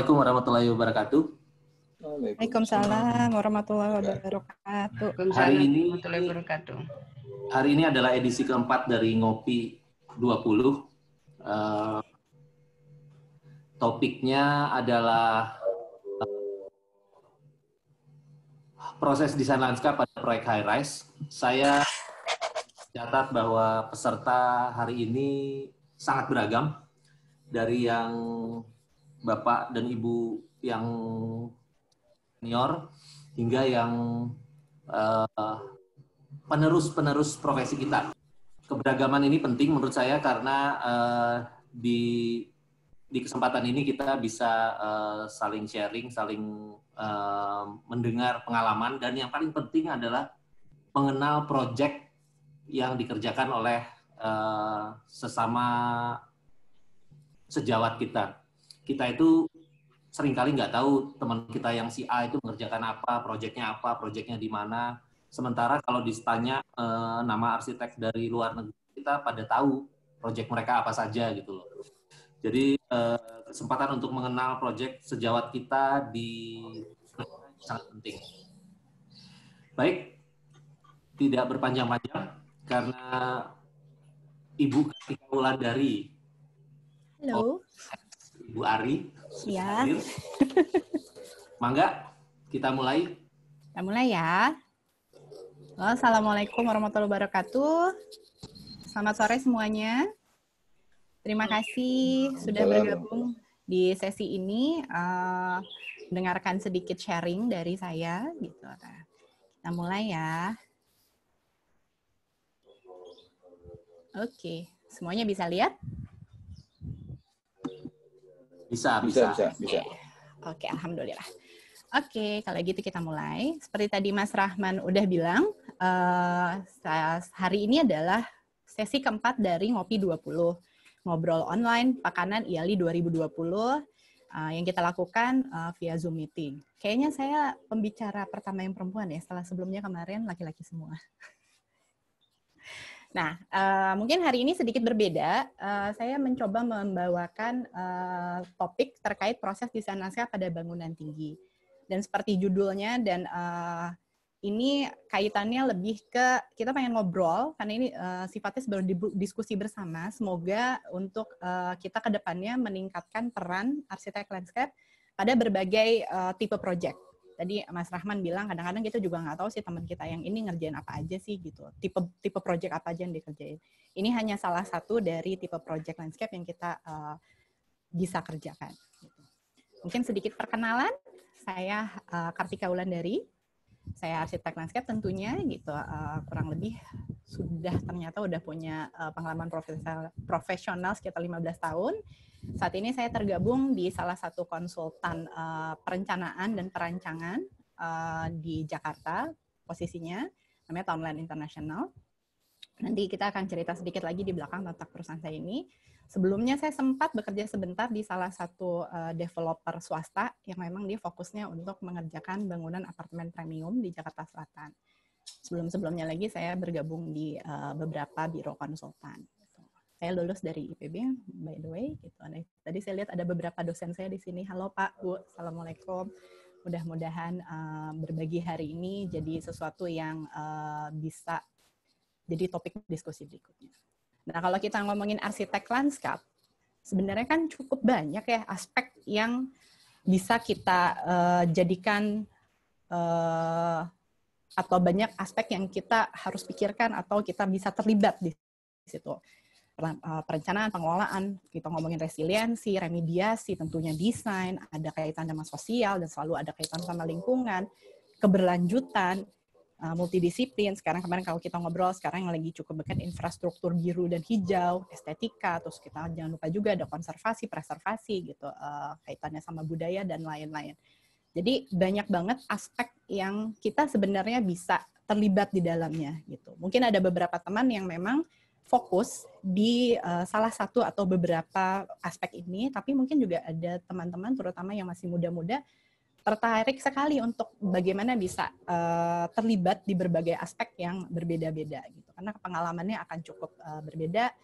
Assalamualaikum warahmatullahi wabarakatuh. Waalaikumsalam warahmatullahi wabarakatuh. Hari ini adalah edisi keempat dari Ngopi 20. Topiknya adalah proses desain lanskap pada proyek high rise. Saya catat bahwa peserta hari ini sangat beragam, dari yang Bapak dan Ibu yang senior hingga yang penerus profesi kita. Keberagaman ini penting menurut saya karena di kesempatan ini kita bisa saling sharing, saling mendengar pengalaman, dan yang paling penting adalah mengenal proyek yang dikerjakan oleh sesama sejawat kita. Kita itu seringkali nggak tahu teman kita yang si A itu mengerjakan apa, proyeknya di mana. Sementara kalau ditanya nama arsitek dari luar negeri, kita pada tahu proyek mereka apa saja gitu loh. Jadi kesempatan untuk mengenal proyek sejawat kita sangat penting. Baik, tidak berpanjang-panjang karena Ibu Kartika Wulandari. Halo. Ibu Ari. Ya. Mangga, kita mulai. Kita mulai ya. Halo, Assalamualaikum warahmatullahi wabarakatuh. Selamat sore semuanya. Terima kasih sudah bergabung di sesi ini. Mendengarkan sedikit sharing dari saya. Gitu. Nah, kita mulai ya. Oke, semuanya bisa lihat? Bisa. Oke, alhamdulillah. Oke, kalau gitu kita mulai. Seperti tadi Mas Rahman udah bilang, hari ini adalah sesi keempat dari Ngopi 20. Ngobrol online Pakanan IALI 2020 yang kita lakukan via Zoom meeting. Kayaknya saya pembicara pertama yang perempuan ya, setelah sebelumnya kemarin laki-laki semua. Nah, mungkin hari ini sedikit berbeda. Saya mencoba membawakan topik terkait proses desain lanskap pada bangunan tinggi. Dan seperti judulnya, dan ini kaitannya lebih ke kita pengen ngobrol, karena ini sifatnya sebagai diskusi bersama. Semoga untuk kita ke depannya meningkatkan peran arsitek landscape pada berbagai tipe proyek. Tadi Mas Rahman bilang kadang-kadang kita juga nggak tahu sih teman kita yang ini ngerjain apa aja sih gitu. Tipe proyek apa aja yang dikerjain. Ini hanya salah satu dari tipe proyek landscape yang kita bisa kerjakan. Gitu. Mungkin sedikit perkenalan. Saya Kartika Wulandari. Saya arsitek landscape tentunya gitu. Kurang lebih ternyata udah punya pengalaman profesional sekitar 15 tahun. Saat ini saya tergabung di salah satu konsultan perencanaan dan perancangan di Jakarta, posisinya namanya Townland International. Nanti kita akan cerita sedikit lagi di belakang tentang perusahaan saya ini. Sebelumnya saya sempat bekerja sebentar di salah satu developer swasta yang memang dia fokusnya untuk mengerjakan bangunan apartemen premium di Jakarta Selatan. Sebelum-sebelumnya lagi saya bergabung di beberapa biro konsultan. Saya lulus dari IPB, by the way. Gitu. Nah, tadi saya lihat ada beberapa dosen saya di sini. Halo Pak, Bu, Assalamualaikum. Mudah-mudahan berbagi hari ini jadi sesuatu yang bisa jadi topik diskusi berikutnya. Nah, kalau kita ngomongin arsitek lanskap, sebenarnya kan cukup banyak ya aspek yang bisa kita jadikan atau banyak aspek yang kita harus pikirkan atau kita bisa terlibat di situ. Perencanaan, pengelolaan, kita ngomongin resiliensi, remediasi, tentunya desain, ada kaitan sama sosial, dan selalu ada kaitan sama lingkungan, keberlanjutan, multidisiplin. Kemarin kalau kita ngobrol, sekarang yang lagi cukup dekat infrastruktur biru dan hijau, estetika, terus kita jangan lupa juga ada konservasi, preservasi, gitu, kaitannya sama budaya, dan lain-lain. Jadi banyak banget aspek yang kita sebenarnya bisa terlibat di dalamnya. Gitu. Mungkin ada beberapa teman yang memang fokus di salah satu atau beberapa aspek ini, tapi mungkin juga ada teman-teman terutama yang masih muda-muda tertarik sekali untuk bagaimana bisa terlibat di berbagai aspek yang berbeda-beda gitu. Karena pengalamannya akan cukup berbeda,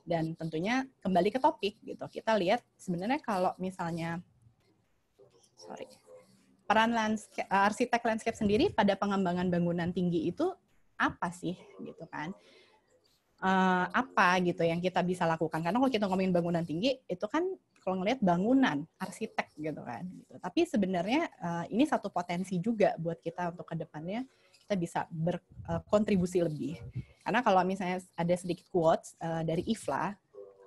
dan tentunya kembali ke topik gitu. Kita lihat sebenarnya kalau misalnya peran arsitek landscape sendiri pada pengembangan bangunan tinggi itu apa sih gitu kan? Apa gitu yang kita bisa lakukan? Karena kalau kita ngomongin bangunan tinggi itu kan kalau ngelihat bangunan arsitek gitu kan. Gitu. Tapi sebenarnya ini satu potensi juga buat kita untuk kedepannya kita bisa berkontribusi lebih. Karena kalau misalnya ada sedikit quotes dari IFLA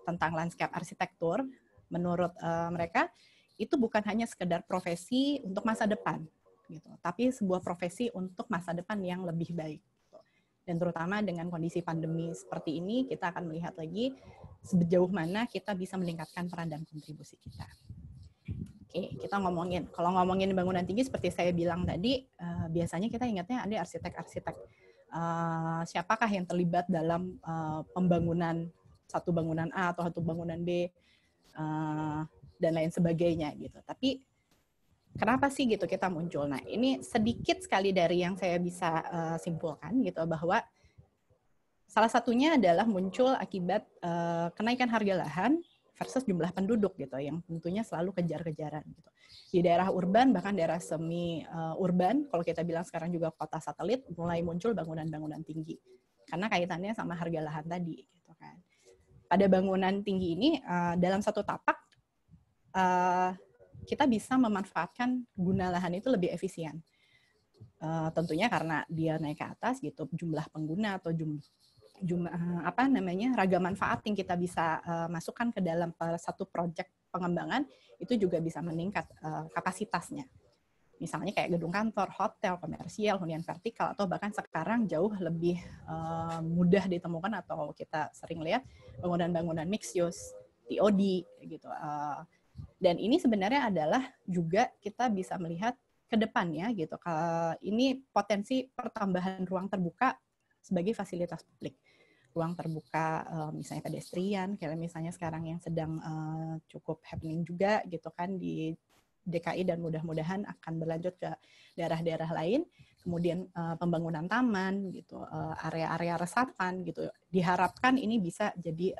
tentang landscape arsitektur, menurut mereka itu bukan hanya sekedar profesi untuk masa depan, gitu, tapi sebuah profesi untuk masa depan yang lebih baik. Gitu. Dan terutama dengan kondisi pandemi seperti ini, kita akan melihat lagi sejauh mana kita bisa meningkatkan peran dan kontribusi kita. Oke, kita kalau ngomongin bangunan tinggi seperti saya bilang tadi, biasanya kita ingatnya ada arsitek-arsitek. Siapakah yang terlibat dalam pembangunan satu bangunan A atau satu bangunan B, dan lain sebagainya gitu. Tapi kenapa sih gitu kita muncul? Nah, ini sedikit sekali dari yang saya bisa simpulkan gitu bahwa salah satunya adalah muncul akibat kenaikan harga lahan versus jumlah penduduk gitu yang tentunya selalu kejar-kejaran gitu. Di daerah urban bahkan daerah semi urban, kalau kita bilang sekarang juga kota satelit, mulai muncul bangunan-bangunan tinggi karena kaitannya sama harga lahan tadi gitu kan. Pada bangunan tinggi ini dalam satu tapak kita bisa memanfaatkan guna lahan itu lebih efisien. Tentunya karena dia naik ke atas gitu, jumlah pengguna atau ragam manfaat yang kita bisa masukkan ke dalam satu proyek pengembangan itu juga bisa meningkat kapasitasnya. Misalnya kayak gedung kantor, hotel, komersial, hunian vertikal, atau bahkan sekarang jauh lebih mudah ditemukan atau kita sering lihat bangunan-bangunan mixed use, TOD gitu. Dan ini sebenarnya adalah juga kita bisa melihat ke depannya gitu. Ini potensi pertambahan ruang terbuka sebagai fasilitas publik. Ruang terbuka misalnya pedestrian, kayak misalnya sekarang yang sedang cukup happening juga gitu kan di DKI dan mudah-mudahan akan berlanjut ke daerah-daerah lain. Kemudian pembangunan taman gitu, area-area resapan gitu. Diharapkan ini bisa jadi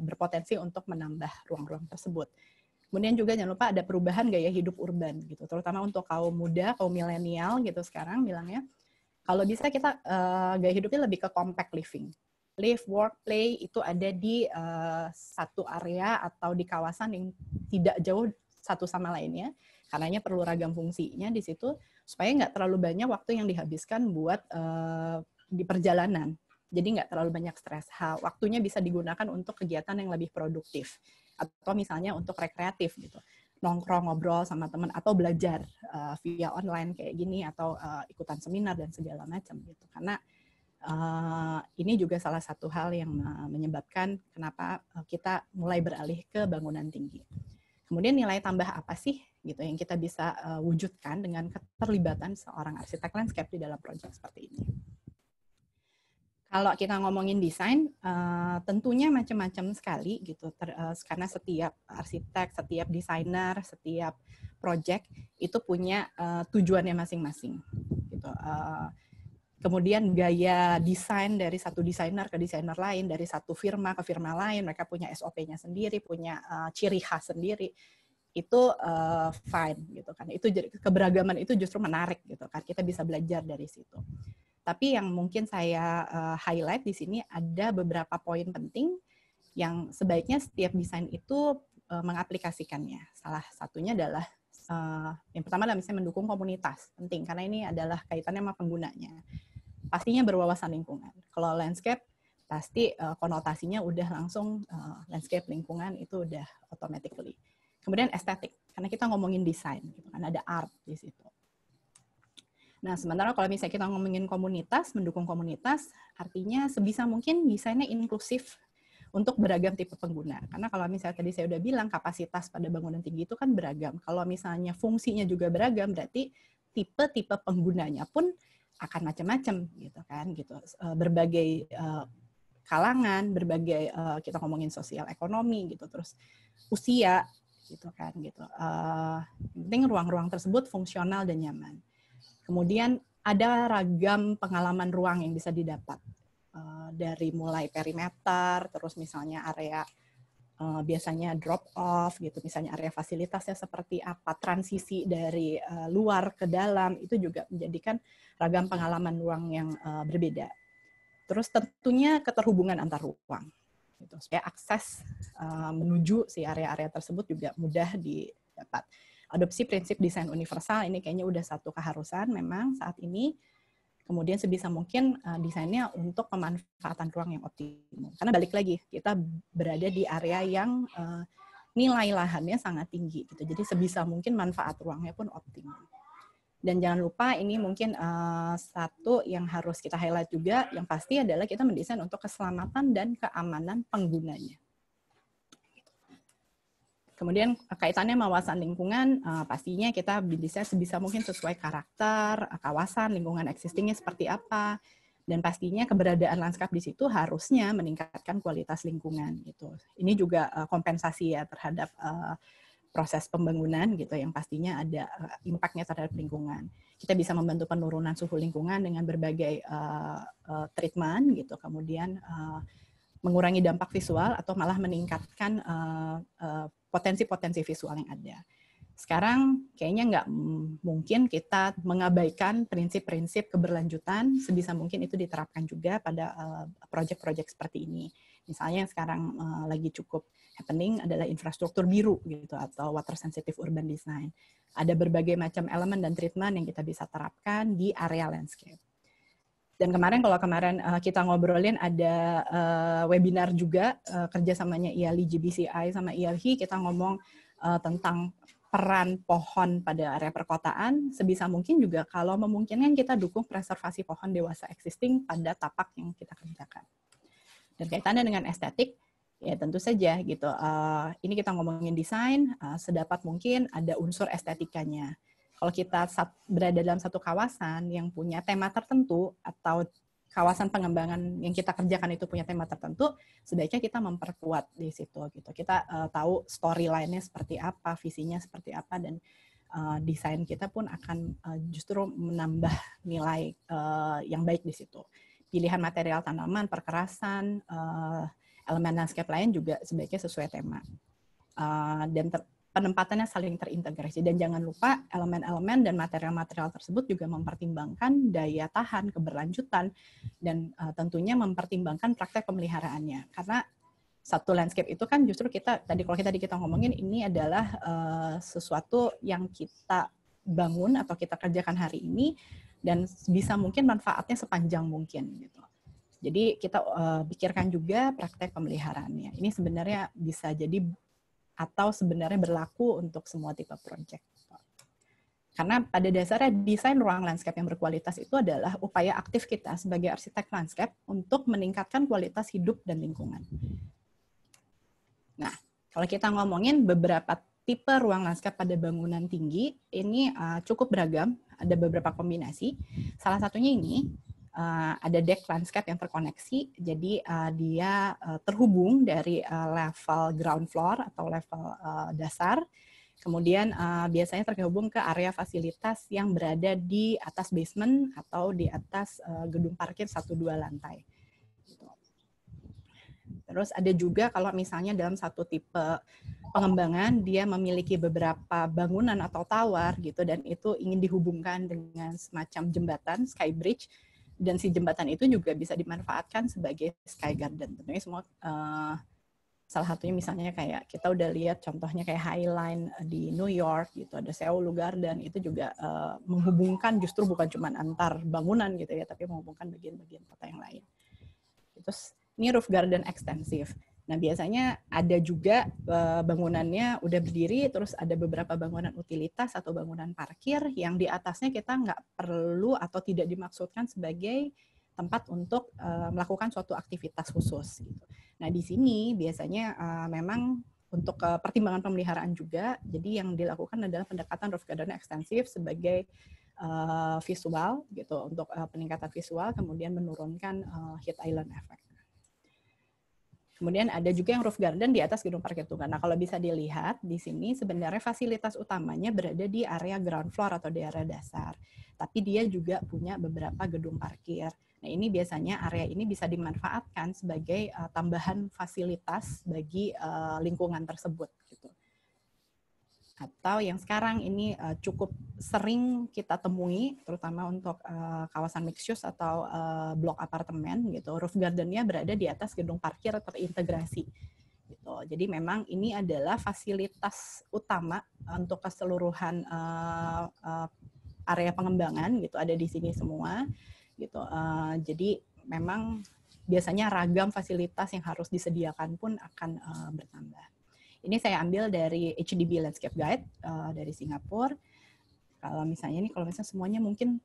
berpotensi untuk menambah ruang-ruang tersebut. Kemudian juga jangan lupa ada perubahan gaya hidup urban gitu, terutama untuk kaum muda, kaum milenial gitu sekarang bilangnya. Kalau bisa kita gaya hidupnya lebih ke compact living. Live, work, play itu ada di satu area atau di kawasan yang tidak jauh satu sama lainnya. Karenanya perlu ragam fungsinya di situ supaya nggak terlalu banyak waktu yang dihabiskan buat di perjalanan. Jadi nggak terlalu banyak stres. Waktunya bisa digunakan untuk kegiatan yang lebih produktif. Atau misalnya untuk rekreatif gitu, nongkrong ngobrol sama teman atau belajar via online kayak gini atau ikutan seminar dan segala macam gitu. Karena ini juga salah satu hal yang menyebabkan kenapa kita mulai beralih ke bangunan tinggi. Kemudian nilai tambah apa sih gitu yang kita bisa wujudkan dengan keterlibatan seorang arsitek landscape di dalam proyek seperti ini. Kalau kita ngomongin desain, tentunya macam-macam sekali gitu, karena setiap arsitek, setiap desainer, setiap project itu punya tujuannya masing-masing. Gitu. Kemudian gaya desain dari satu desainer ke desainer lain, dari satu firma ke firma lain, mereka punya SOP-nya sendiri, punya ciri khas sendiri. Itu fine gitu kan. Itu keberagaman itu justru menarik gitu kan. Kita bisa belajar dari situ. Tapi yang mungkin saya highlight di sini ada beberapa poin penting yang sebaiknya setiap desain itu mengaplikasikannya. Salah satunya adalah yang pertama adalah misalnya mendukung komunitas, penting karena ini adalah kaitannya sama penggunanya. Pastinya berwawasan lingkungan. Kalau landscape pasti konotasinya udah langsung landscape lingkungan itu udah automatically. Kemudian estetik, karena kita ngomongin desain, gitu kan ada art di situ. Nah, sementara kalau misalnya kita ngomongin komunitas, mendukung komunitas, artinya sebisa mungkin desainnya inklusif untuk beragam tipe pengguna. Karena kalau misalnya tadi saya udah bilang, kapasitas pada bangunan tinggi itu kan beragam. Kalau misalnya fungsinya juga beragam, berarti tipe-tipe penggunanya pun akan macam-macam, gitu kan. Gitu. Berbagai kalangan, berbagai kita ngomongin sosial ekonomi, gitu. Terus usia, gitu kan. Gitu. Yang penting ruang-ruang tersebut fungsional dan nyaman. Kemudian ada ragam pengalaman ruang yang bisa didapat dari mulai perimeter, terus misalnya area biasanya drop off gitu, misalnya area fasilitasnya seperti apa, transisi dari luar ke dalam, itu juga menjadikan ragam pengalaman ruang yang berbeda. Terus tentunya keterhubungan antar ruang, gitu, supaya akses menuju si area-area tersebut juga mudah didapat. Adopsi prinsip desain universal ini kayaknya udah satu keharusan memang saat ini. Kemudian sebisa mungkin desainnya untuk pemanfaatan ruang yang optimum. Karena balik lagi, kita berada di area yang nilai lahannya sangat tinggi, gitu. Jadi sebisa mungkin manfaat ruangnya pun optimum. Dan jangan lupa ini mungkin satu yang harus kita highlight juga, yang pasti adalah kita mendesain untuk keselamatan dan keamanan penggunanya. Kemudian kaitannya sama wawasan lingkungan, pastinya kita bisa sebisa mungkin sesuai karakter, kawasan, lingkungan existingnya seperti apa, dan pastinya keberadaan lanskap di situ harusnya meningkatkan kualitas lingkungan gitu. Ini juga kompensasi ya terhadap proses pembangunan gitu, yang pastinya ada impact-nya terhadap lingkungan. Kita bisa membantu penurunan suhu lingkungan dengan berbagai treatment gitu, kemudian mengurangi dampak visual atau malah meningkatkan potensi-potensi visual yang ada. Sekarang kayaknya nggak mungkin kita mengabaikan prinsip-prinsip keberlanjutan, sebisa mungkin itu diterapkan juga pada proyek-proyek seperti ini. Misalnya yang sekarang lagi cukup happening adalah infrastruktur biru gitu, atau water sensitive urban design. Ada berbagai macam elemen dan treatment yang kita bisa terapkan di area landscape. Dan kemarin kita ngobrolin ada webinar juga kerjasamanya IALI GBCI sama ILHI, kita ngomong tentang peran pohon pada area perkotaan. Sebisa mungkin juga kalau memungkinkan kita dukung preservasi pohon dewasa existing pada tapak yang kita kerjakan. Dan kaitannya dengan estetik, ya tentu saja gitu. Ini kita ngomongin desain, sedapat mungkin ada unsur estetikanya. Kalau kita berada dalam satu kawasan yang punya tema tertentu atau kawasan pengembangan yang kita kerjakan itu punya tema tertentu, sebaiknya kita memperkuat di situ gitu. Kita tahu storyline-nya seperti apa, visinya seperti apa, dan desain kita pun akan justru menambah nilai yang baik di situ. Pilihan material tanaman, perkerasan, elemen landscape lain juga sebaiknya sesuai tema. Dan penempatannya saling terintegrasi, dan jangan lupa elemen-elemen dan material-material tersebut juga mempertimbangkan daya tahan, keberlanjutan, dan tentunya mempertimbangkan praktek pemeliharaannya. Karena satu landscape itu kan justru kalau kita ngomongin ini adalah sesuatu yang kita bangun atau kita kerjakan hari ini dan bisa mungkin manfaatnya sepanjang mungkin gitu. Jadi kita pikirkan juga praktek pemeliharaannya. Ini sebenarnya bisa jadi atau sebenarnya berlaku untuk semua tipe proyek. Karena pada dasarnya desain ruang landscape yang berkualitas itu adalah upaya aktif kita sebagai arsitek landscape untuk meningkatkan kualitas hidup dan lingkungan. Nah, kalau kita ngomongin beberapa tipe ruang landscape pada bangunan tinggi, ini cukup beragam, ada beberapa kombinasi. Salah satunya ini, ada deck landscape yang terkoneksi, jadi dia terhubung dari level ground floor atau level dasar, kemudian biasanya terhubung ke area fasilitas yang berada di atas basement atau di atas gedung parkir 1-2 lantai. Terus ada juga kalau misalnya dalam satu tipe pengembangan dia memiliki beberapa bangunan atau tower gitu, dan itu ingin dihubungkan dengan semacam jembatan sky bridge, dan si jembatan itu juga bisa dimanfaatkan sebagai sky garden. Tentunya semua salah satunya misalnya kayak kita udah lihat contohnya kayak High Line di New York gitu, ada Seoul Garden, itu juga menghubungkan justru bukan cuma antar bangunan gitu ya, tapi menghubungkan bagian-bagian kota yang lain. Terus ini roof garden ekstensif. Nah, biasanya ada juga bangunannya udah berdiri, terus ada beberapa bangunan utilitas atau bangunan parkir yang di atasnya kita nggak perlu atau tidak dimaksudkan sebagai tempat untuk melakukan suatu aktivitas khusus. Gitu. Nah, di sini biasanya memang untuk pertimbangan pemeliharaan juga, jadi yang dilakukan adalah pendekatan roof garden ekstensif sebagai visual, gitu, untuk peningkatan visual, kemudian menurunkan heat island effect. Kemudian ada juga yang roof garden di atas gedung parkir tunggal. Nah, kalau bisa dilihat di sini sebenarnya fasilitas utamanya berada di area ground floor atau di area dasar. Tapi dia juga punya beberapa gedung parkir. Nah, ini biasanya area ini bisa dimanfaatkan sebagai tambahan fasilitas bagi lingkungan tersebut gitu. Atau yang sekarang ini cukup sering kita temui, terutama untuk kawasan mixed use atau blok apartemen gitu, roof garden-nya berada di atas gedung parkir terintegrasi. Gitu. Jadi memang ini adalah fasilitas utama untuk keseluruhan area pengembangan gitu, ada di sini semua gitu. Jadi memang biasanya ragam fasilitas yang harus disediakan pun akan bertambah. Ini saya ambil dari HDB Landscape Guide dari Singapura. Kalau misalnya semuanya mungkin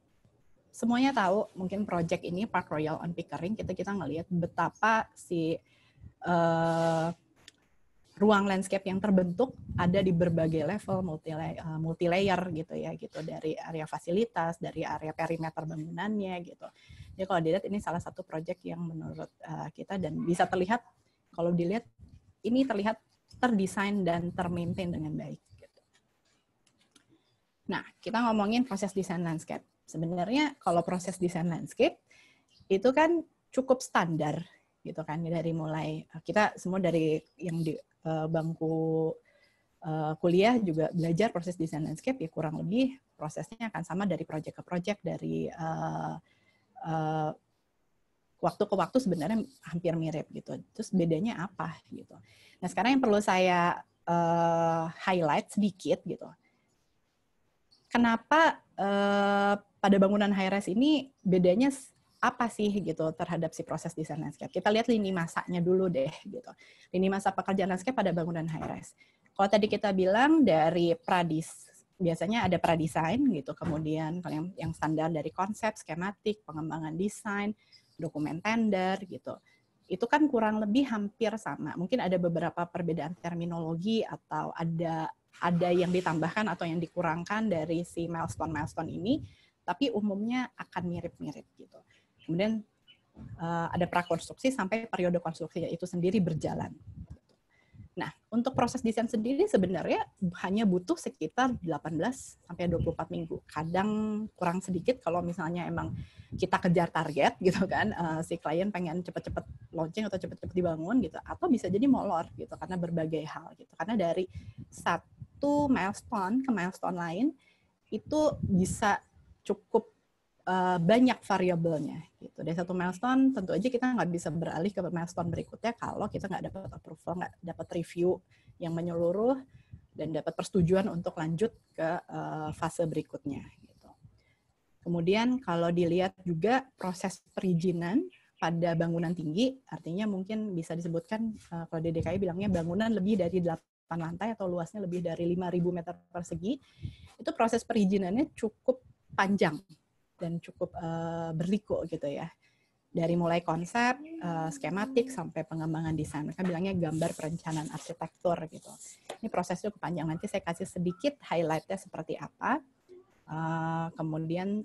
semuanya tahu, mungkin project ini Park Royal on Pickering, kita ngelihat betapa si ruang landscape yang terbentuk ada di berbagai level, multi layer gitu ya, gitu, dari area fasilitas, dari area perimeter bangunannya gitu. Jadi kalau dilihat ini salah satu project yang menurut kita dan bisa terlihat, kalau dilihat ini terlihat terdesain dan termaintain dengan baik. Nah, kita ngomongin proses desain landscape. Sebenarnya kalau proses desain landscape itu kan cukup standar, gitu kan, dari mulai kita semua dari yang di bangku kuliah juga belajar proses desain landscape, ya kurang lebih prosesnya akan sama dari project ke project, dari waktu ke waktu sebenarnya hampir mirip gitu. Terus bedanya apa gitu. Nah, sekarang yang perlu saya highlight sedikit gitu. Kenapa pada bangunan high-rise ini bedanya apa sih gitu terhadap si proses desain landscape? Kita lihat lini masanya dulu deh gitu. Lini masa pekerjaan landscape pada bangunan high-rise. Kalau tadi kita bilang dari biasanya ada pradesain gitu, kemudian kalau yang standar dari konsep, skematik, pengembangan desain, dokumen tender gitu. Itu kan kurang lebih hampir sama. Mungkin ada beberapa perbedaan terminologi atau ada yang ditambahkan atau yang dikurangkan dari si milestone ini, tapi umumnya akan mirip-mirip gitu. Kemudian ada prakonstruksi sampai periode konstruksinya itu sendiri berjalan. Nah, untuk proses desain sendiri sebenarnya hanya butuh sekitar 18 sampai 24 minggu. Kadang kurang sedikit kalau misalnya emang kita kejar target gitu kan, si klien pengen cepet-cepet launching atau cepet-cepet dibangun gitu, atau bisa jadi molor gitu karena berbagai hal gitu. Karena dari satu milestone ke milestone lain itu bisa cukup banyak variabelnya gitu. Dari satu milestone tentu aja kita nggak bisa beralih ke milestone berikutnya kalau kita nggak dapat approval, nggak dapat review yang menyeluruh dan dapat persetujuan untuk lanjut ke fase berikutnya gitu. Kemudian kalau dilihat juga proses perizinan pada bangunan tinggi, artinya mungkin bisa disebutkan kalau di DKI bilangnya bangunan lebih dari 8 lantai atau luasnya lebih dari 5.000 meter persegi, itu proses perizinannya cukup panjang dan cukup berliku gitu ya. Dari mulai konsep, skematik, sampai pengembangan desain. Mereka bilangnya gambar perencanaan arsitektur gitu. Ini prosesnya kepanjang. Nanti saya kasih sedikit highlight-nya seperti apa. Kemudian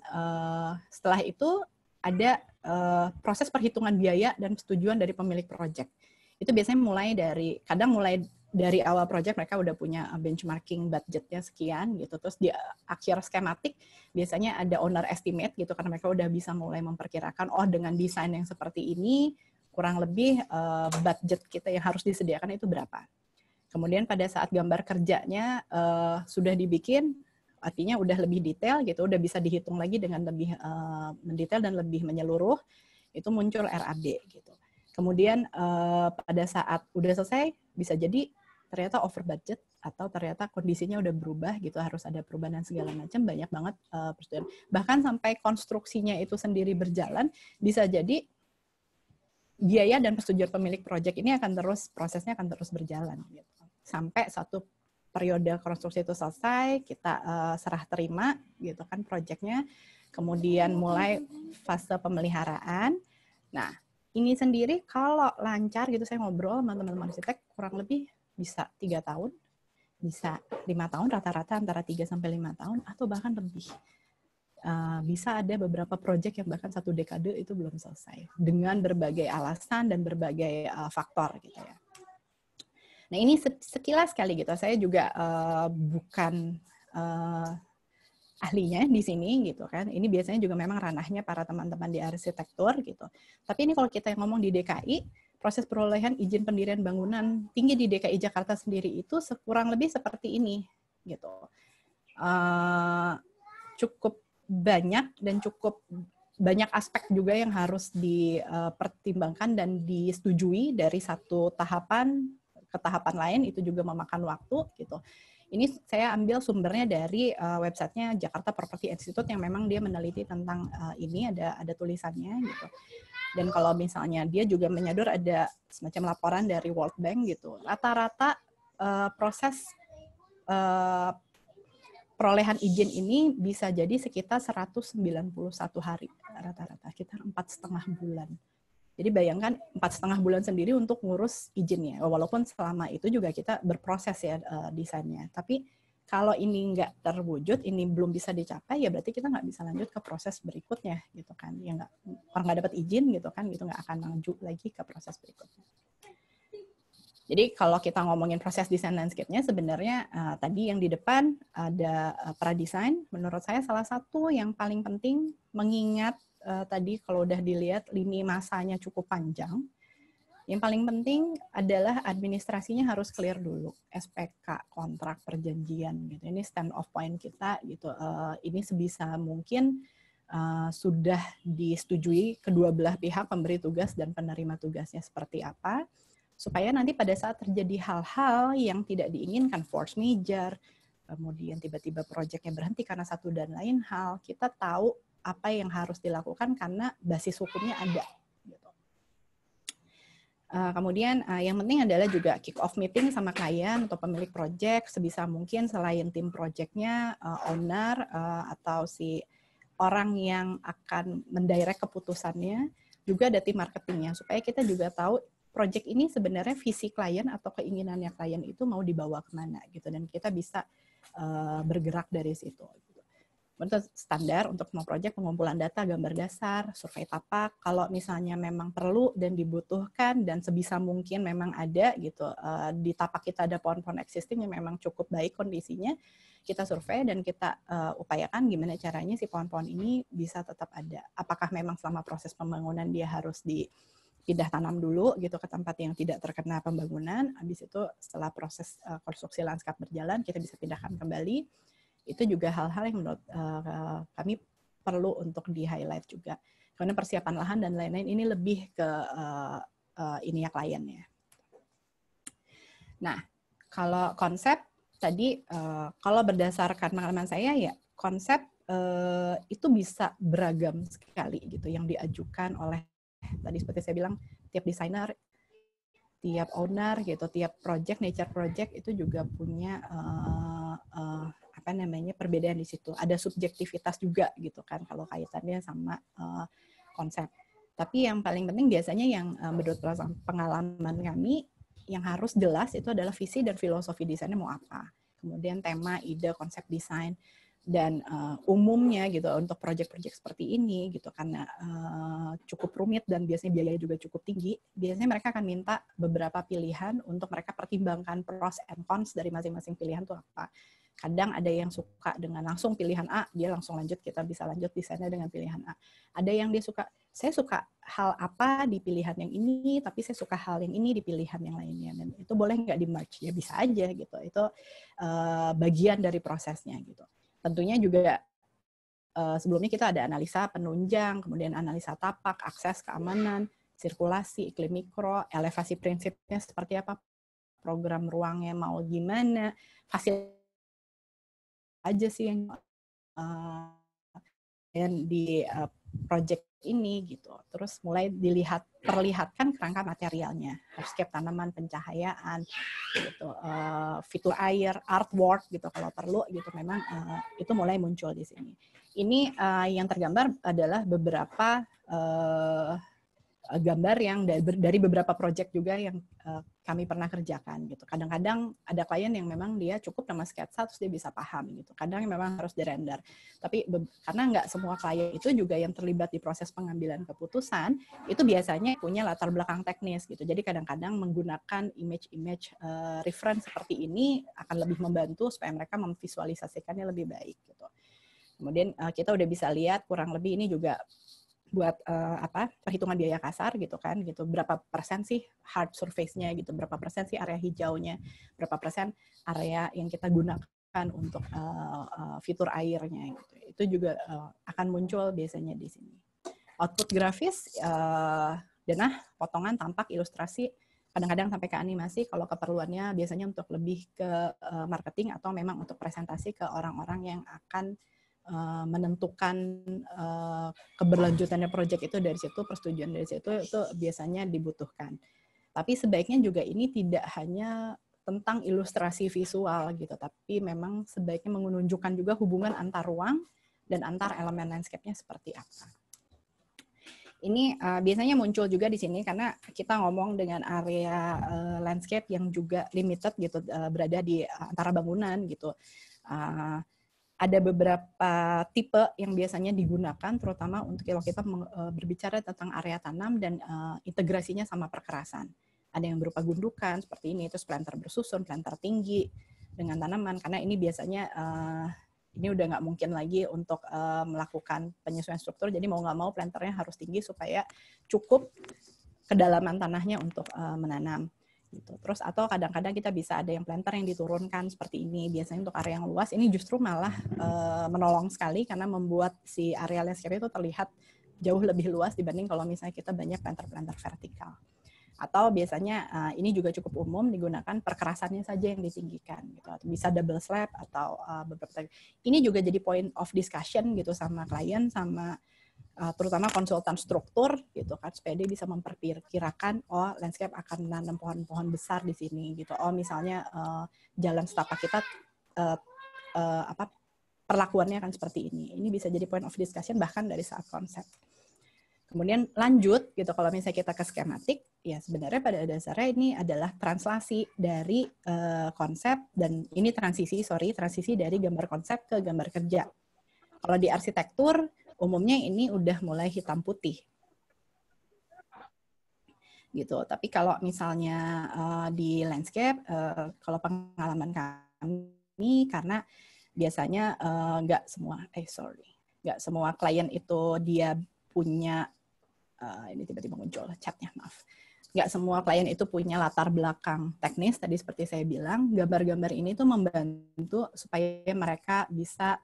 setelah itu ada proses perhitungan biaya dan persetujuan dari pemilik proyek. Itu biasanya mulai dari awal proyek mereka udah punya benchmarking budgetnya sekian gitu, terus di akhir skematik biasanya ada owner estimate gitu karena mereka udah bisa mulai memperkirakan dengan desain yang seperti ini kurang lebih budget kita yang harus disediakan itu berapa. Kemudian pada saat gambar kerjanya sudah dibikin, artinya udah lebih detail gitu, udah bisa dihitung lagi dengan lebih mendetail dan lebih menyeluruh, itu muncul RAB gitu. Kemudian pada saat udah selesai, bisa jadi ternyata over budget atau ternyata kondisinya udah berubah gitu, harus ada perubahan dan segala macam, banyak banget persetujuan. Bahkan sampai konstruksinya itu sendiri berjalan, bisa jadi biaya dan persetujuan pemilik proyek ini prosesnya akan terus berjalan gitu. Sampai satu periode konstruksi itu selesai, kita serah terima gitu kan proyeknya, kemudian mulai fase pemeliharaan. Nah, ini sendiri kalau lancar gitu, saya ngobrol sama teman-teman arsitek, kurang lebih bisa 3 tahun, bisa 5 tahun, rata-rata antara 3 sampai 5 tahun, atau bahkan lebih. bisa ada beberapa proyek yang bahkan 1 dekade itu belum selesai dengan berbagai alasan dan berbagai faktor gitu ya. Nah ini sekilas kali gitu. Saya juga bukan ahlinya di sini gitu kan. Ini biasanya juga memang ranahnya para teman-teman di arsitektur gitu. Tapi ini kalau kita ngomong di DKI, proses perolehan izin pendirian bangunan tinggi di DKI Jakarta sendiri itu kurang lebih seperti ini gitu. Cukup banyak dan cukup banyak aspek juga yang harus dipertimbangkan dan disetujui dari satu tahapan ke tahapan lain, itu juga memakan waktu gitu. Ini saya ambil sumbernya dari websitenya Jakarta Property Institute yang memang dia meneliti tentang ini, ada tulisannya gitu. Dan kalau misalnya dia juga menyadur ada semacam laporan dari World Bank gitu. Rata-rata proses perolehan izin ini bisa jadi sekitar 191 hari rata-rata, sekitar 4,5 bulan. Jadi bayangkan 4,5 bulan sendiri untuk ngurus izinnya. Walaupun selama itu juga kita berproses ya desainnya. Tapi kalau ini nggak terwujud, ini belum bisa dicapai, ya berarti kita nggak bisa lanjut ke proses berikutnya gitu kan. Ya orang nggak dapat izin gitu kan, gitu nggak akan lanjut lagi ke proses berikutnya. Jadi kalau kita ngomongin proses desain landscape-nya, sebenarnya tadi yang di depan ada pradesain. Menurut saya salah satu yang paling penting, mengingat tadi kalau udah dilihat lini masanya cukup panjang, yang paling penting adalah administrasinya harus clear dulu, SPK, kontrak, perjanjian gitu. Ini stand off point kita gitu. Ini sebisa mungkin sudah disetujui kedua belah pihak, pemberi tugas dan penerima tugasnya seperti apa, supaya nanti pada saat terjadi hal-hal yang tidak diinginkan, force majeure, kemudian tiba-tiba proyeknya berhenti karena satu dan lain hal, kita tahu apa yang harus dilakukan karena basis hukumnya ada. Gitu. Kemudian yang penting adalah juga kick off meeting sama klien atau pemilik proyek, sebisa mungkin selain tim proyeknya, owner atau si orang yang akan mendirect keputusannya, juga ada tim marketingnya, supaya kita juga tahu project ini sebenarnya visi klien atau keinginannya klien itu mau dibawa kemana gitu, dan kita bisa bergerak dari situ. Gitu. Untuk standar untuk semua project, pengumpulan data, gambar dasar, survei tapak. Kalau misalnya memang perlu dan dibutuhkan dan sebisa mungkin memang ada gitu di tapak kita ada pohon-pohon existing yang memang cukup baik kondisinya, kita survei dan kita upayakan gimana caranya si pohon-pohon ini bisa tetap ada. Apakah memang selama proses pembangunan dia harus pindah tanam dulu gitu ke tempat yang tidak terkena pembangunan. Habis itu setelah proses konstruksi lanskap berjalan, kita bisa pindahkan kembali. Itu juga hal-hal yang menurut kami perlu untuk di-highlight juga. Karena persiapan lahan dan lain-lain ini lebih ke ini ya kliennya. Nah, kalau konsep tadi, kalau berdasarkan pengalaman saya ya, konsep itu bisa beragam sekali gitu yang diajukan oleh tadi seperti saya bilang, tiap desainer, tiap owner gitu, tiap project, nature project itu juga punya apa namanya perbedaan di situ. Ada subjektivitas juga gitu kan kalau kaitannya sama konsep. Tapi yang paling penting biasanya yang menurut pengalaman kami yang harus jelas itu adalah visi dan filosofi desainnya mau apa. Kemudian tema, ide, konsep desain. Dan umumnya gitu untuk proyek-proyek seperti ini gitu karena cukup rumit dan biasanya biayanya juga cukup tinggi, biasanya mereka akan minta beberapa pilihan untuk mereka pertimbangkan pros and cons dari masing-masing pilihan itu apa. Kadang ada yang suka dengan langsung pilihan A, dia langsung lanjut, kita bisa lanjut desainnya dengan pilihan A. Ada yang dia suka, saya suka hal apa di pilihan yang ini, tapi saya suka hal yang ini di pilihan yang lainnya. Dan itu boleh nggak di-merge? Ya bisa aja gitu. Itu bagian dari prosesnya gitu. Tentunya juga sebelumnya kita ada analisa penunjang, kemudian analisa tapak, akses, keamanan, sirkulasi, iklim mikro, elevasi prinsipnya seperti apa, program ruangnya mau gimana, fasilitas aja sih yang di project ini gitu. Terus mulai perlihatkan kerangka materialnya, hardscape tanaman, pencahayaan, gitu, fitur air, artwork gitu kalau perlu gitu. Memang itu mulai muncul di sini. Ini yang tergambar adalah beberapa gambar yang dari beberapa proyek juga yang kami pernah kerjakan gitu. Kadang-kadang ada klien yang memang dia cukup sama sketsa terus dia bisa paham gitu. Kadang memang harus dirender. Tapi karena nggak semua klien itu juga yang terlibat di proses pengambilan keputusan itu biasanya punya latar belakang teknis gitu. Jadi kadang-kadang menggunakan image reference seperti ini akan lebih membantu supaya mereka memvisualisasikannya lebih baik gitu. Kemudian kita udah bisa lihat kurang lebih ini juga buat perhitungan biaya kasar gitu kan gitu, berapa persen sih hard surface-nya gitu, berapa persen sih area hijaunya, berapa persen area yang kita gunakan untuk fitur airnya gitu. Itu juga akan muncul biasanya di sini. Output grafis, denah, potongan, tampak, ilustrasi, kadang-kadang sampai ke animasi kalau keperluannya biasanya untuk lebih ke marketing atau memang untuk presentasi ke orang-orang yang akan menentukan keberlanjutannya proyek itu dari situ, persetujuan dari situ itu biasanya dibutuhkan. Tapi sebaiknya juga ini tidak hanya tentang ilustrasi visual gitu, tapi memang sebaiknya menunjukkan juga hubungan antar ruang dan antar elemen landscape-nya seperti apa. Ini biasanya muncul juga di sini karena kita ngomong dengan area landscape yang juga limited gitu, berada di antara bangunan gitu. Ada beberapa tipe yang biasanya digunakan, terutama untuk kalau kita berbicara tentang area tanam dan integrasinya sama perkerasan. Ada yang berupa gundukan seperti ini, terus planter bersusun, planter tinggi dengan tanaman, karena ini biasanya ini udah nggak mungkin lagi untuk melakukan penyesuaian struktur, jadi mau nggak mau planternya harus tinggi supaya cukup kedalaman tanahnya untuk menanam. Gitu. Terus atau kadang-kadang kita bisa ada yang planter yang diturunkan seperti ini, biasanya untuk area yang luas ini justru malah menolong sekali karena membuat si area landscape itu terlihat jauh lebih luas dibanding kalau misalnya kita banyak planter-planter vertikal. Atau biasanya ini juga cukup umum digunakan perkerasannya saja yang ditinggikan gitu. Atau bisa double slab atau beberapa. Ini juga jadi point of discussion gitu sama klien, sama terutama konsultan struktur gitu kan, supaya dia bisa memperkirakan landscape akan menanam pohon-pohon besar di sini gitu. Misalnya jalan setapak kita perlakuannya akan seperti ini. Ini bisa jadi point of discussion bahkan dari saat konsep. Kemudian lanjut gitu, kalau misalnya kita ke skematik, ya sebenarnya pada dasarnya ini adalah translasi dari konsep, dan ini transisi dari gambar konsep ke gambar kerja. Kalau di arsitektur umumnya ini udah mulai hitam putih gitu. Tapi kalau misalnya di landscape, kalau pengalaman kami, karena biasanya nggak semua klien itu dia punya ini tiba-tiba muncul chatnya, maaf. Nggak semua klien itu punya latar belakang teknis, tadi seperti saya bilang, gambar-gambar ini tuh membantu supaya mereka bisa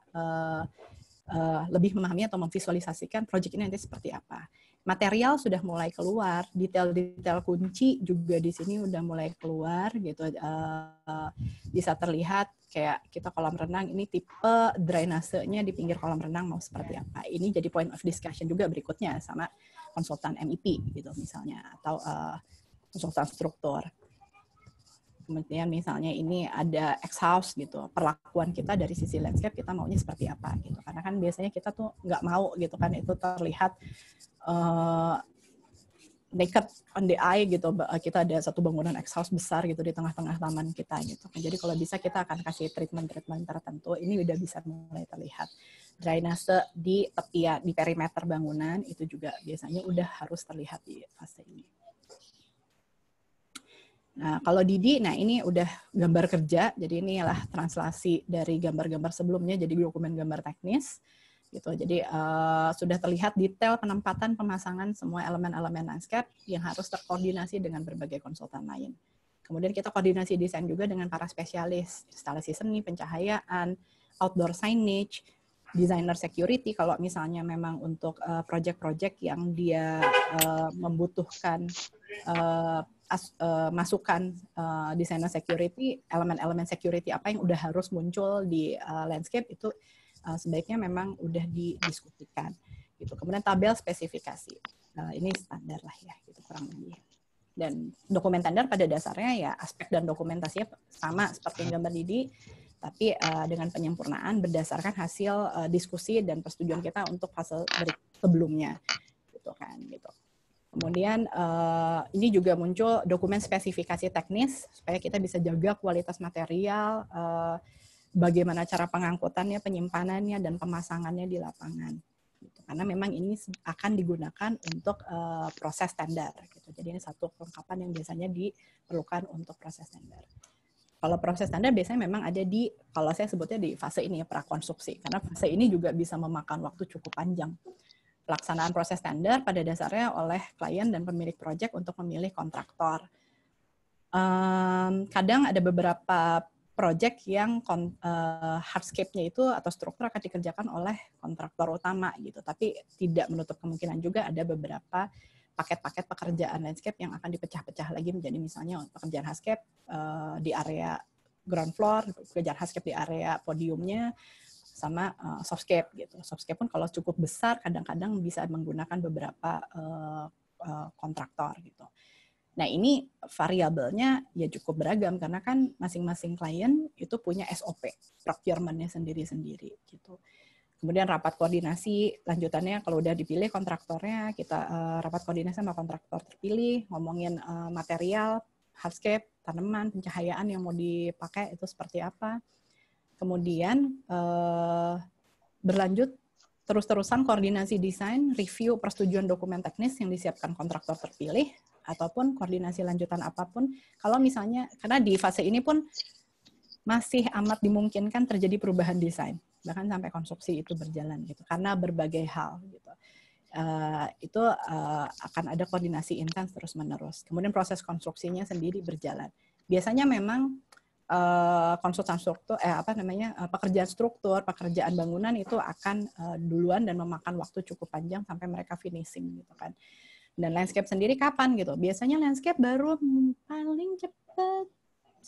lebih memahami atau memvisualisasikan proyek ini nanti seperti apa. Material sudah mulai keluar, detail-detail kunci juga di sini udah mulai keluar gitu. Bisa terlihat kayak kita kolam renang ini tipe drainasenya di pinggir kolam renang mau seperti apa. Ini jadi point of discussion juga berikutnya sama konsultan MEP gitu misalnya, atau konsultan struktur. Kemudian misalnya ini ada X-house gitu, perlakuan kita dari sisi landscape kita maunya seperti apa gitu, karena kan biasanya kita tuh nggak mau gitu kan itu terlihat naked on the eye gitu, kita ada satu bangunan X-house besar gitu di tengah-tengah taman kita gitu. Jadi kalau bisa kita akan kasih treatment tertentu, ini udah bisa mulai terlihat. Drainase di tepian, di perimeter bangunan itu juga biasanya udah harus terlihat di fase ini. Nah, kalau Didi, nah ini udah gambar kerja, jadi inilah translasi dari gambar-gambar sebelumnya jadi dokumen gambar teknis, gitu. Jadi sudah terlihat detail penempatan pemasangan semua elemen-elemen landscape yang harus terkoordinasi dengan berbagai konsultan lain. Kemudian kita koordinasi desain juga dengan para spesialis, instalasi seni, pencahayaan, outdoor signage, designer security, kalau misalnya memang untuk project-project yang dia membutuhkan masukan desainer security, elemen-elemen security apa yang udah harus muncul di landscape itu sebaiknya memang udah didiskusikan gitu. Kemudian tabel spesifikasi, ini standar lah ya, gitu kurang lebih. Dan dokumen tender pada dasarnya ya aspek dan dokumentasinya sama seperti yang gambar Didi, tapi dengan penyempurnaan berdasarkan hasil diskusi dan persetujuan kita untuk fase sebelumnya, gitu kan, gitu. Kemudian ini juga muncul dokumen spesifikasi teknis supaya kita bisa jaga kualitas material, bagaimana cara pengangkutannya, penyimpanannya, dan pemasangannya di lapangan. Gitu. Karena memang ini akan digunakan untuk proses standar. Gitu. Jadi ini satu kelengkapan yang biasanya diperlukan untuk proses standar. Kalau proses standar biasanya memang ada di, kalau saya sebutnya di fase ini ya, prakonstruksi. Karena fase ini juga bisa memakan waktu cukup panjang. Pelaksanaan proses standar pada dasarnya oleh klien dan pemilik proyek untuk memilih kontraktor. Kadang ada beberapa proyek yang hardscape-nya itu atau struktur akan dikerjakan oleh kontraktor utama gitu, tapi tidak menutup kemungkinan juga ada beberapa paket-paket pekerjaan landscape yang akan dipecah-pecah lagi menjadi misalnya pekerjaan hardscape di area ground floor, pekerjaan hardscape di area podiumnya, sama softscape gitu. Softscape pun kalau cukup besar kadang-kadang bisa menggunakan beberapa kontraktor gitu. Nah ini variabelnya ya cukup beragam karena kan masing-masing klien itu punya SOP procurement-nya sendiri-sendiri gitu. Kemudian rapat koordinasi lanjutannya kalau udah dipilih kontraktornya kita rapat koordinasi sama kontraktor terpilih, ngomongin material, hardscape, tanaman, pencahayaan yang mau dipakai itu seperti apa. Kemudian berlanjut terus-terusan koordinasi desain, review persetujuan dokumen teknis yang disiapkan kontraktor terpilih, ataupun koordinasi lanjutan apapun. Kalau misalnya, karena di fase ini pun masih amat dimungkinkan terjadi perubahan desain, bahkan sampai konstruksi itu berjalan gitu, karena berbagai hal gitu. Itu akan ada koordinasi intens terus-menerus. Kemudian proses konstruksinya sendiri berjalan. Biasanya memang konsultan struktur pekerjaan struktur, pekerjaan bangunan itu akan duluan dan memakan waktu cukup panjang sampai mereka finishing gitu kan. Dan landscape sendiri kapan gitu? Biasanya landscape baru paling cepat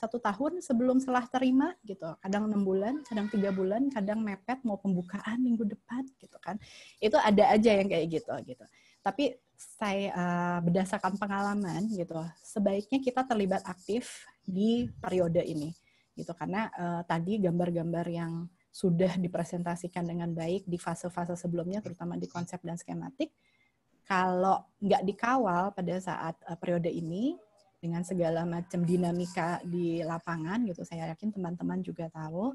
1 tahun sebelum setelah terima gitu. Kadang 6 bulan, kadang 3 bulan, kadang mepet mau pembukaan minggu depan gitu kan. Itu ada aja yang kayak gitu. Tapi saya berdasarkan pengalaman gitu, sebaiknya kita terlibat aktif di periode ini gitu karena tadi gambar-gambar yang sudah dipresentasikan dengan baik di fase-fase sebelumnya terutama di konsep dan skematik kalau nggak dikawal pada saat periode ini dengan segala macam dinamika di lapangan gitu saya yakin teman-teman juga tahu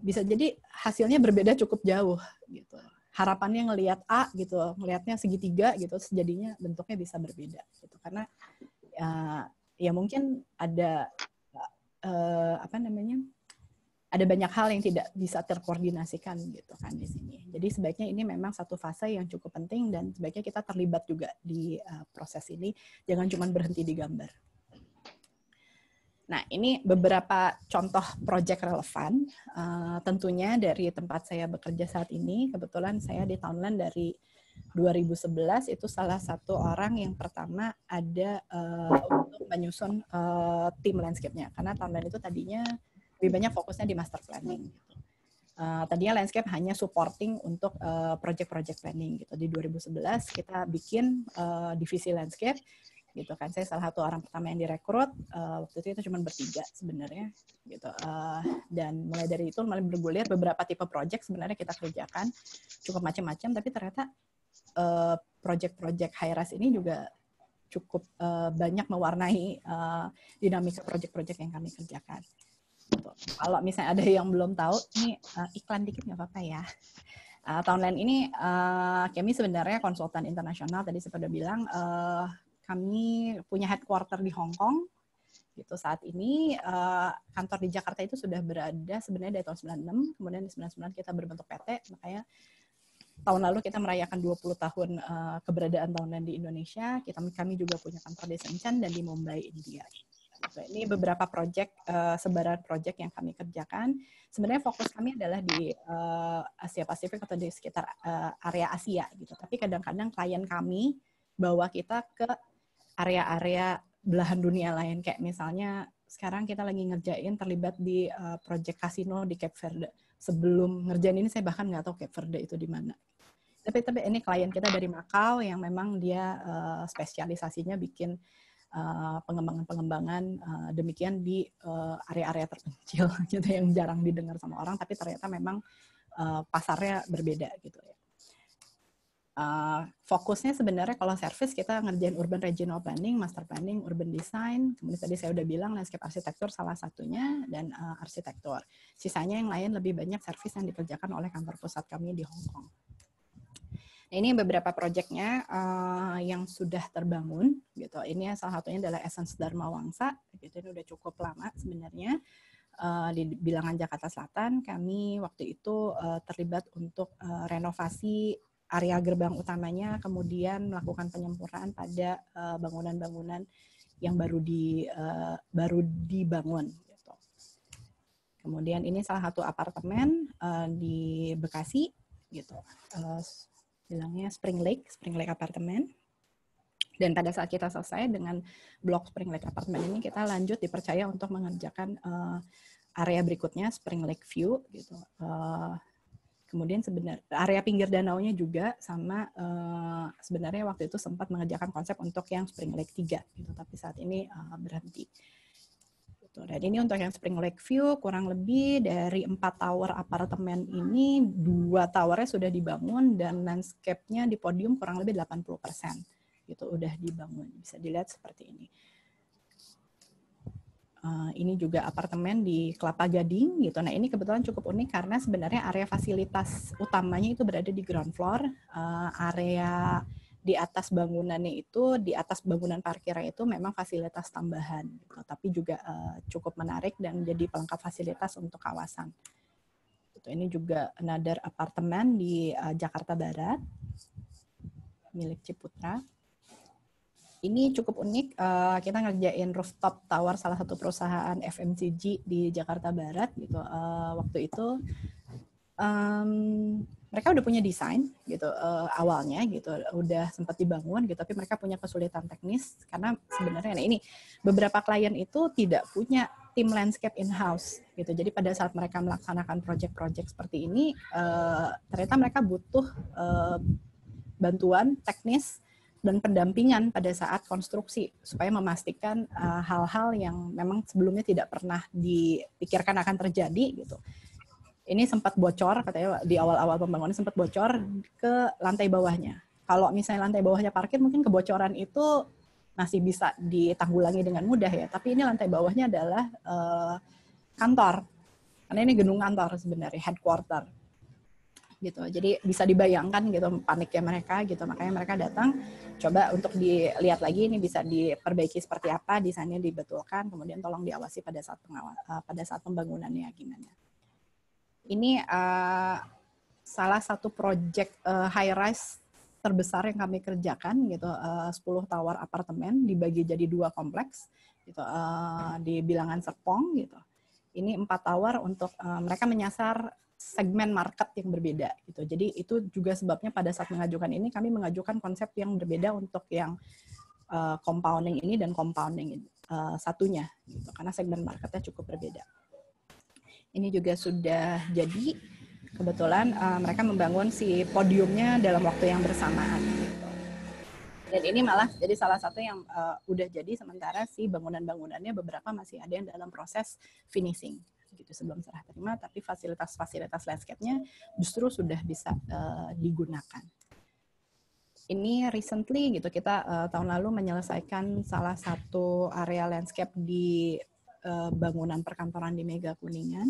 bisa jadi hasilnya berbeda cukup jauh gitu. Harapannya ngelihat A gitu, ngelihatnya segitiga gitu, jadinya bentuknya bisa berbeda gitu karena ya mungkin ada ada banyak hal yang tidak bisa terkoordinasikan gitu kan di sini. Jadi sebaiknya ini memang satu fase yang cukup penting dan sebaiknya kita terlibat juga di proses ini, jangan cuma berhenti di gambar. Nah, ini beberapa contoh proyek relevan. Tentunya dari tempat saya bekerja saat ini, kebetulan saya di Townland dari 2011 itu salah satu orang yang pertama ada untuk menyusun tim landscape-nya. Karena Townland itu tadinya lebih banyak fokusnya di master planning. Gitu. Tadinya landscape hanya supporting untuk project-project planning. Gitu. Di 2011 kita bikin divisi landscape. Gitu kan, saya salah satu orang pertama yang direkrut waktu itu cuma bertiga sebenarnya gitu dan mulai dari itu malah bergulir beberapa tipe project sebenarnya kita kerjakan cukup macam-macam tapi ternyata project-project high-rise ini juga cukup banyak mewarnai dinamika project-project yang kami kerjakan gitu. Kalau misalnya ada yang belum tahu ini iklan dikit nggak apa-apa ya. Townland ini kami sebenarnya konsultan internasional tadi saya sudah bilang kami punya headquarter di Hong Kong gitu saat ini kantor di Jakarta itu sudah berada sebenarnya dari tahun 96 kemudian di 99 kita berbentuk PT makanya tahun lalu kita merayakan 20 tahun keberadaan Townland di Indonesia kami juga punya kantor di Shenzhen dan di Mumbai India. Ini beberapa proyek sebaran proyek yang kami kerjakan sebenarnya fokus kami adalah di Asia Pasifik atau di sekitar area Asia gitu tapi kadang-kadang klien kami bawa kita ke area-area belahan dunia lain kayak misalnya sekarang kita lagi ngerjain terlibat di project kasino di Cape Verde. Sebelum ngerjain ini saya bahkan nggak tahu Cape Verde itu di mana. Tapi ini klien kita dari Macau yang memang dia spesialisasinya bikin pengembangan-pengembangan demikian di area-area terpencil gitu yang jarang didengar sama orang tapi ternyata memang pasarnya berbeda gitu ya. Fokusnya sebenarnya kalau service kita ngerjain urban regional planning, master planning, urban design, kemudian tadi saya udah bilang landscape arsitektur salah satunya, dan arsitektur. Sisanya yang lain lebih banyak service yang dikerjakan oleh kantor pusat kami di Hong Kong. Nah, ini beberapa proyeknya yang sudah terbangun, gitu. Ini salah satunya adalah Essence Dharma Wangsa, gitu. Ini udah cukup lama sebenarnya. Di bilangan Jakarta Selatan, kami waktu itu terlibat untuk renovasi area gerbang utamanya, kemudian melakukan penyempurnaan pada bangunan-bangunan yang baru dibangun. Gitu. Kemudian ini salah satu apartemen di Bekasi, gitu. Bilangnya Spring Lake Apartemen. Dan pada saat kita selesai dengan blok Spring Lake Apartemen ini, kita lanjut dipercaya untuk mengerjakan area berikutnya, Spring Lake View, gitu. Kemudian sebenarnya area pinggir danaunya juga sama, sebenarnya waktu itu sempat mengerjakan konsep untuk yang Spring Lake 3, gitu, tapi saat ini berhenti. Gitu. Dan ini untuk yang Spring Lake View, kurang lebih dari 4 tower apartemen ini, 2 towernya sudah dibangun dan landscape-nya di podium kurang lebih 80%. Gitu, udah dibangun. Bisa dilihat seperti ini. Ini juga apartemen di Kelapa Gading, gitu. Nah, ini kebetulan cukup unik karena sebenarnya area fasilitas utamanya itu berada di ground floor. Area di atas bangunannya itu, di atas bangunan parkirnya itu memang fasilitas tambahan, gitu. Tapi juga cukup menarik dan menjadi pelengkap fasilitas untuk kawasan. Gitu. Ini juga another apartemen di Jakarta Barat, milik Ciputra. Ini cukup unik, kita ngerjain rooftop tower salah satu perusahaan FMCG di Jakarta Barat, gitu. Waktu itu mereka udah punya desain, gitu, awalnya, gitu, udah sempat dibangun, gitu, tapi mereka punya kesulitan teknis karena sebenarnya, nah ini beberapa klien itu tidak punya tim landscape in-house, gitu. Jadi pada saat mereka melaksanakan project-project seperti ini, ternyata mereka butuh bantuan teknis dan pendampingan pada saat konstruksi supaya memastikan hal-hal yang memang sebelumnya tidak pernah dipikirkan akan terjadi, gitu. Ini sempat bocor, katanya di awal-awal pembangunan sempat bocor ke lantai bawahnya. Kalau misalnya lantai bawahnya parkir, mungkin kebocoran itu masih bisa ditanggulangi dengan mudah ya. Tapi ini lantai bawahnya adalah kantor, karena ini gedung kantor sebenarnya, headquarter. Gitu. Jadi bisa dibayangkan gitu paniknya mereka, gitu. Makanya mereka datang coba untuk dilihat lagi ini bisa diperbaiki seperti apa, desainnya dibetulkan, kemudian tolong diawasi pada saat pembangunannya gimana. Ini salah satu project high rise terbesar yang kami kerjakan, gitu. 10 tower apartemen dibagi jadi 2 kompleks, gitu, di Bilangan Serpong, gitu. Ini 4 tower untuk mereka menyasar segmen market yang berbeda, gitu. Jadi itu juga sebabnya pada saat mengajukan ini kami mengajukan konsep yang berbeda untuk yang compounding ini dan compounding satunya, gitu, karena segmen marketnya cukup berbeda. Ini juga sudah jadi, kebetulan mereka membangun si podiumnya dalam waktu yang bersamaan, gitu. Dan ini malah jadi salah satu yang udah jadi, sementara si bangunan-bangunannya beberapa masih ada yang dalam proses finishing, gitu, sebelum serah terima, tapi fasilitas-fasilitas landscape-nya justru sudah bisa digunakan. Ini recently, gitu, kita tahun lalu menyelesaikan salah satu area landscape di bangunan perkantoran di Mega Kuningan.